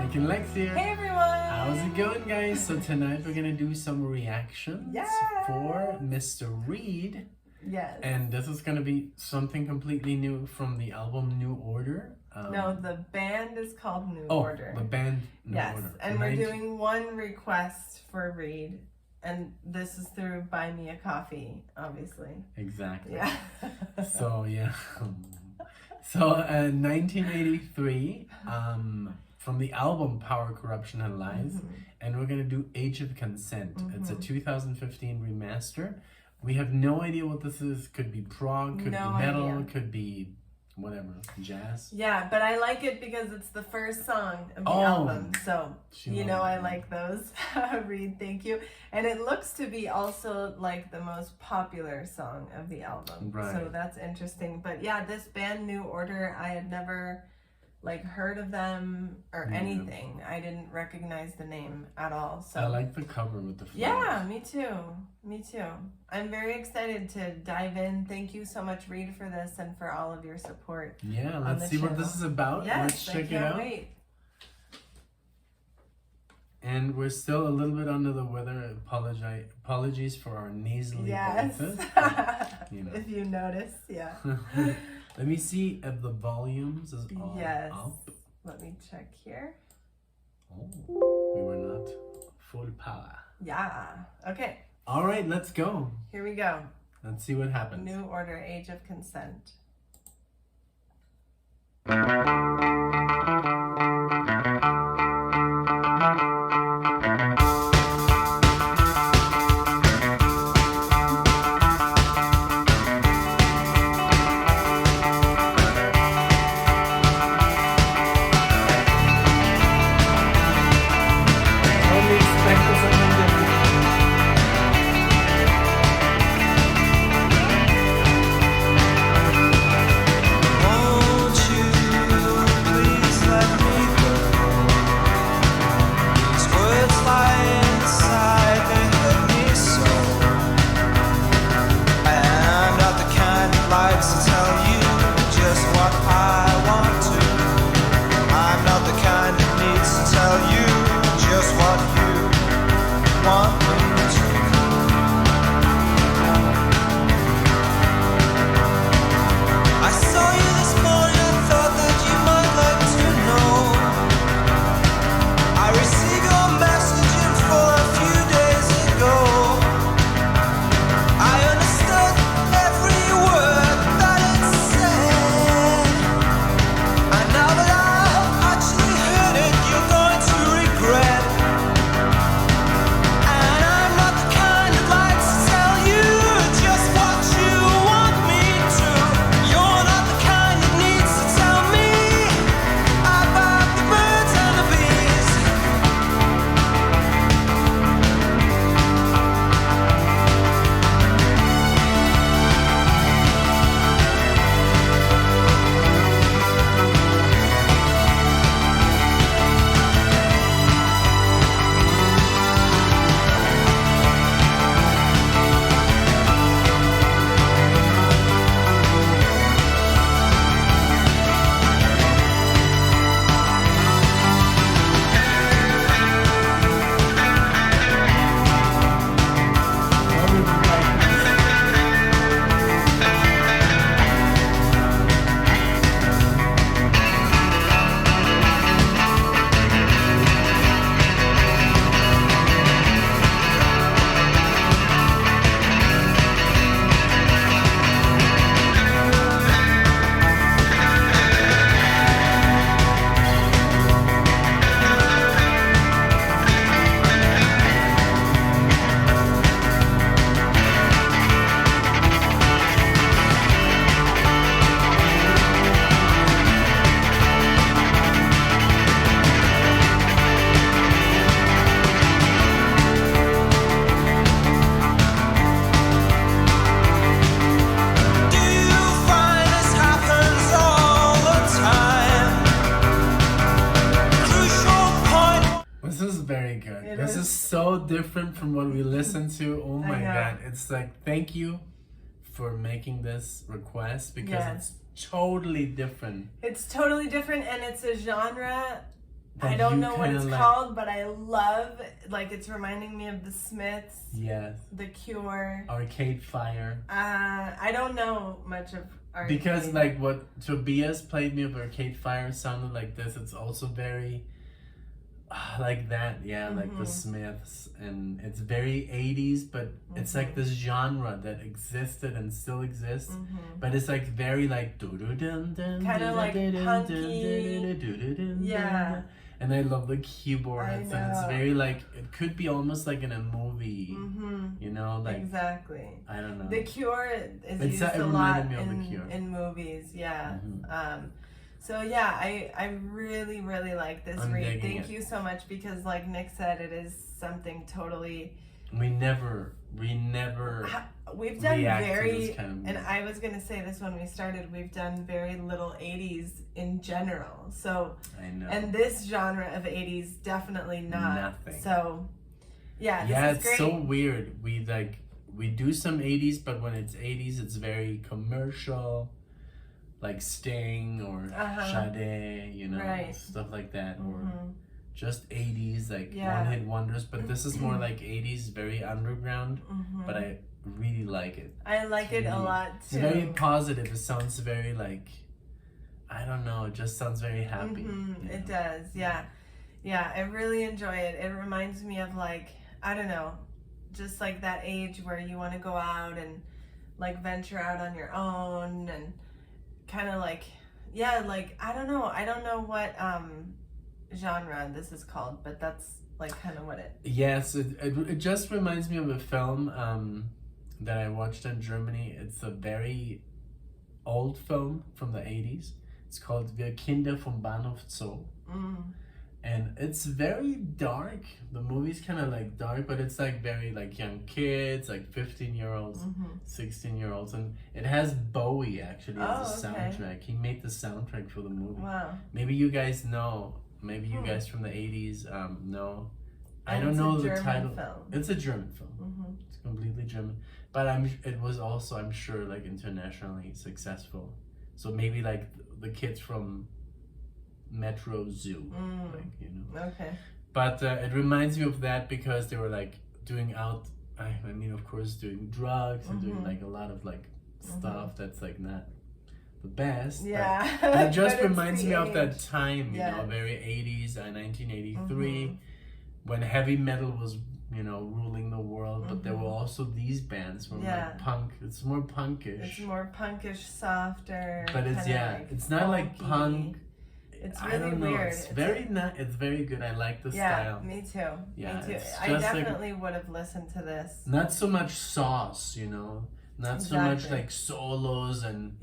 Mike and Lex here. Hey everyone! How's it going, guys? So tonight we're gonna do some reactions for Mr. Reed. Yes. And this is gonna be something completely new from the album New Order. No, the band is called New Oh, Order. the band New Yes, Order. and we're doing one request for Reed, and this is through Buy Me a Coffee, obviously. Exactly. Yeah. So yeah. So 1983, from the album Power, Corruption and Lies, and we're gonna do Age of Consent. It's a 2015 remaster. We have no idea what this is. Could be prog, could be metal, could be whatever, jazz. Yeah, but I like it because it's the first song of the album, so you know I like those. Reed, thank you. And it looks to be also like the most popular song of the album, so that's interesting. But yeah, this band New Order, I had never like heard of them or anything. I didn't recognize the name at all. So I like the cover with the flowers. Yeah, me too. Me too. I'm very excited to dive in. Thank you so much, Reed, for this and for all of your support. Yeah, let's see what this is about. Yes, let's check it out. Wait. And we're still a little bit under the weather. Apologies for our nasally voices. You know. If you notice, yeah. Let me see if the volumes is all up. Let me check here. Oh, we were not full power. Yeah. Okay. All right, let's go. Here we go. Let's see what happens. New Order, Age of Consent. This is so different from what we listen to. Oh my God. It's like, thank you for making this request because it's totally different. It's totally different, and it's a genre I don't know what it's called, but I love, like, it's reminding me of the Smiths. Yes. The Cure. Arcade Fire. I don't know much of Arcade. Because, like, what Tobias played me of Arcade Fire sounded like this. It's also very like that, yeah, like the Smiths, and it's very 80s, but it's like this genre that existed and still exists, but it's like very like kind of like punky, yeah. And I love the keyboards, and it's very like, it could be almost like in a movie, you know, like exactly. I don't know. The Cure is used a lot in movies, yeah. So yeah, I really, really like this read. Thank you so much, because like Nick said, it is something totally... We've done very, and I was going to say this when we started, we've done very little 80s in general. So, I know. And this genre of 80s, definitely not. Nothing. So, yeah, this is great. It's so weird. We do some 80s, but when it's 80s, it's very commercial. Like Sting or Sade, you know, stuff like that, or just 80s, like one-hit wonders. But this is more like 80s, very underground, but I really like it. I like it a lot too. It's very positive. It sounds very like, I don't know, it just sounds very happy. You know? It does, yeah. Yeah, I really enjoy it. It reminds me of like, I don't know, just like that age where you want to go out and like venture out on your own, and kind of like, yeah, like, I don't know what genre this is called, but that's like kind of what it... Yes, it just reminds me of a film that I watched in Germany. It's a very old film from the 80s. It's called Wir Kinder vom Bahnhof Zoo. And it's very dark. The movie's kind of like dark, but it's like very like young kids, like 15-year-olds, 16-year-olds. And it has Bowie actually as the soundtrack. He made the soundtrack for the movie. Wow. Maybe you guys know. Maybe you guys from the 80s know. I don't know the title. Film. It's a German film. It's completely German. But it was also, I'm sure, like internationally successful. So maybe like the kids from Metro Zoo, like, you know. Okay. But it reminds me of that, because they were like doing out, I mean, of course, doing drugs and doing like a lot of like stuff that's like not the best. Yeah. But it just reminds me of that time, you know, very 80s, 1983, when heavy metal was, you know, ruling the world, but there were also these bands from like punk. It's more punkish. It's more punkish, softer. But it's like it's not like punk. It's really weird. It's very good. I like the style. Me too. Yeah, me too. I definitely would have listened to this. Not so much sauce, you know. Not so much like solos and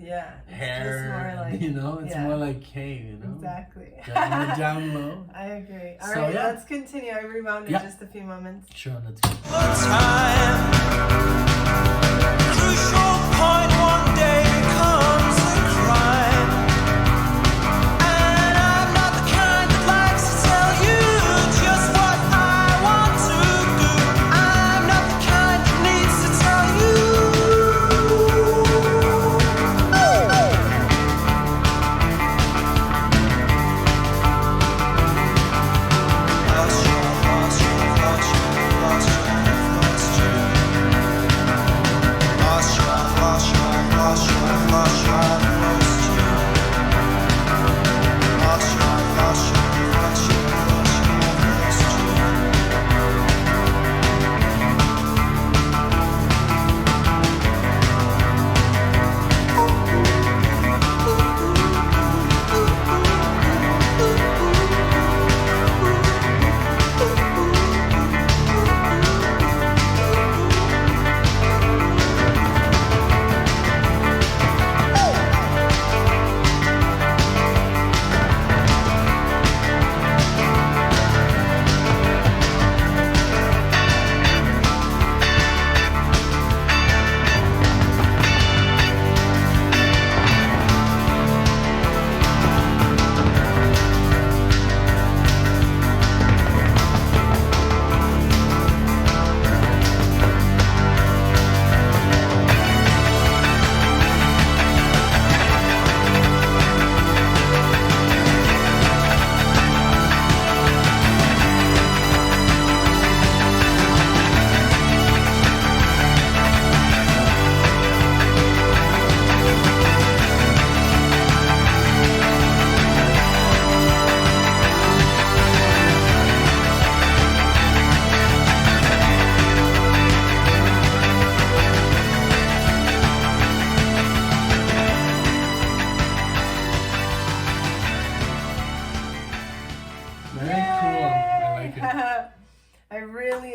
hair, more like, you know. It's more like hey, you know. Exactly. Down low. I agree. All right, let's continue. I rewound in just a few moments. Sure, let's go. Crucial point one day becomes a crime. And I'm not the kind that likes to tell you just what I want to do. I'm not the kind that needs to tell you.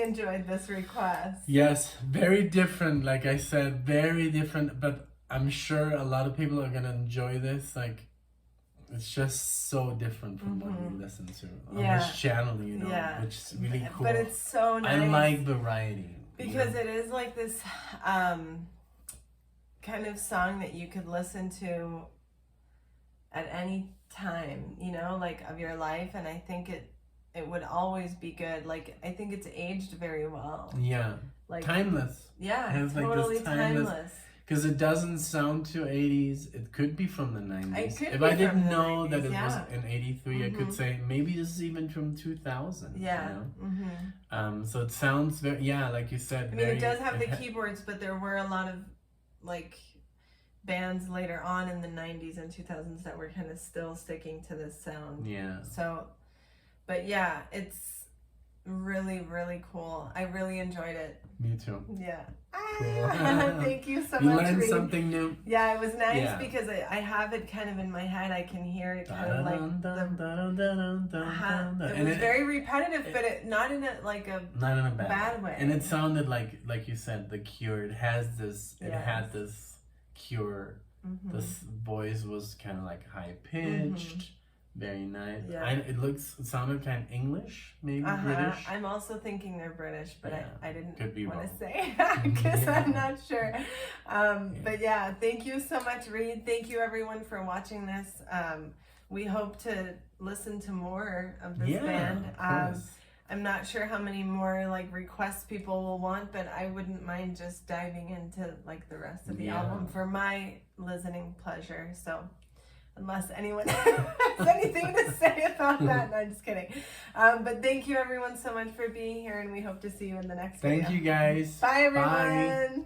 enjoyed this request. Yes, very different. Like I said, very different. But I'm sure a lot of people are gonna enjoy this. Like, it's just so different from what we listen to on this channel, you know, which is really cool. But it's so nice. I like variety. Because it is like this kind of song that you could listen to at any time, you know, like of your life. And I think it would always be good. Like, I think it's aged very well. Yeah. Like timeless. Yeah, it has totally like this timeless. Because it doesn't sound too 80s. It could be from the 90s. If I didn't know 90s, that it was in 83, I could say maybe this is even from 2000. Yeah. You know? So it sounds very, like you said. I mean, it does have the keyboards, but there were a lot of like bands later on in the 90s and 2000s that were kind of still sticking to this sound. Yeah. So, but yeah, it's really, really cool. I really enjoyed it. Me too. Yeah. Cool. Thank you so you much. You learned Reed. something new. Yeah, it was nice because I have it kind of in my head. I can hear it kind of like it was very repetitive, but not in a not in a bad way. And it sounded like you said, The Cure. It has this. It had this Cure. This voice was kind of like high pitched. Very nice. Yeah. It sounded kind of English, maybe British. I'm also thinking they're British, but I didn't want to say because because I'm not sure. But yeah, thank you so much, Reed. Thank you everyone for watching this. We hope to listen to more of this band. I'm not sure how many more like requests people will want, but I wouldn't mind just diving into like the rest of the album for my listening pleasure. So. Unless anyone has anything to say about that. No, I'm just kidding. But thank you everyone so much for being here, and we hope to see you in the next video. Thank you guys. Bye everyone. Bye.